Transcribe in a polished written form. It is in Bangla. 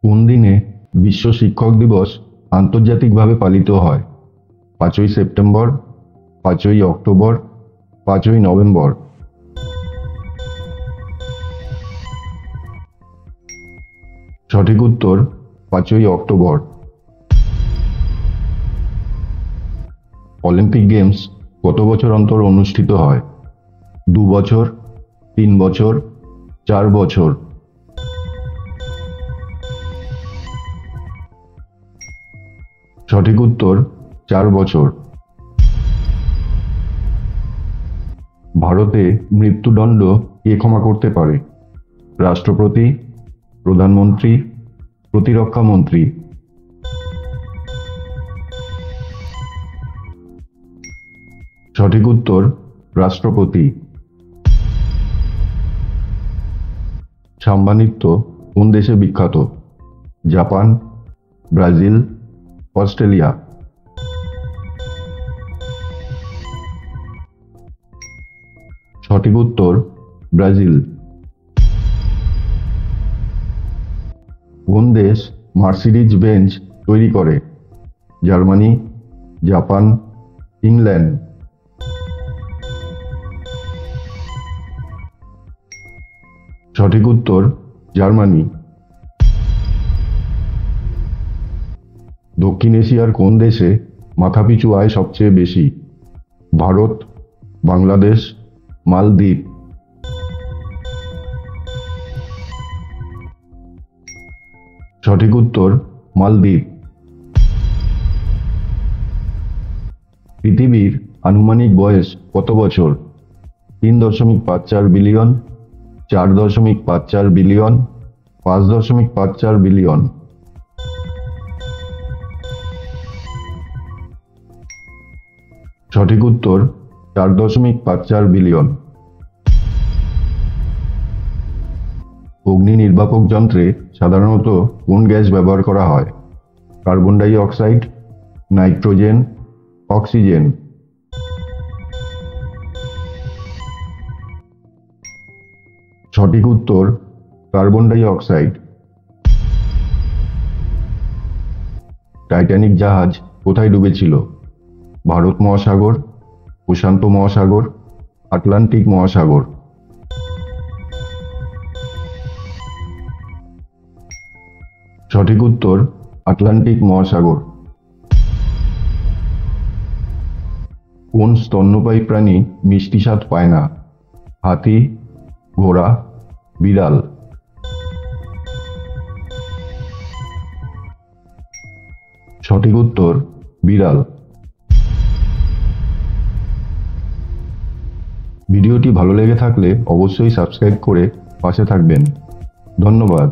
কোন দিনে বিশ্ব শিক্ষক দিবস আন্তর্জাতিকভাবে পালিত হয়? 5ই সেপ্টেম্বর, 5ই অক্টোবর, 5ই নভেম্বর। সঠিক উত্তর 5ই অক্টোবর। অলিম্পিক গেমস কত বছর অন্তর অনুষ্ঠিত হয়? 2 বছর, 3 বছর, 4 বছর। সঠিক উত্তর 4 বছর। ভারতে মৃত্যুদণ্ড কে ক্ষমা করতে পারে? রাষ্ট্রপতি, প্রধানমন্ত্রী, প্রতিরক্ষা মন্ত্রী। সঠিক উত্তর রাষ্ট্রপতি। সাম্বা নৃত্য কোন দেশে বিখ্যাত? Japan, Brazil, Australia. সঠিক উত্তর ব্রাজিল। কোন দেশ মার্সিডিজ বেঞ্জ তৈরি করে? Germany, Japan, England. সঠিক উত্তর জার্মানি। দক্ষিণ এশিয়ার কোন দেশে মাথাপিছু আয় সবচেয়ে বেশি? ভারত, বাংলাদেশ, মালদ্বীপ। সঠিক উত্তর মালদ্বীপ। পৃথিবীর আনুমানিক বয়স কত বছর? 3.54 বিলিয়ন, 4.54 বিলিয়ন, 5.54 বিলিয়ন। সঠিক উত্তর 4.54 বিলিয়ন। অগ্নি নির্বাপক যন্ত্রে সাধারণত কোন গ্যাস ব্যবহার করা হয়? Carbon die oxide, nitrogen, oxygen. সঠিক উত্তর কার্বন ডাই অক্সাইড। টাইটানিক জাহাজ কোথায় ডুবেছিল? ভারত মহাসাগর, প্রশান্ত মহাসাগর, আটলান্টিক মহাসাগর। সঠিক উত্তর আটলান্টিক মহাসাগর। কোন স্তন্যপায়ী প্রাণী মিষ্টি স্বাদ পায় না? হাতি, ঘোড়া, বিড়াল। সঠিক উত্তর বিড়াল। ভিডিওটি ভালো লেগে থাকলে অবশ্যই সাবস্ক্রাইব করে পাশে থাকবেন। ধন্যবাদ।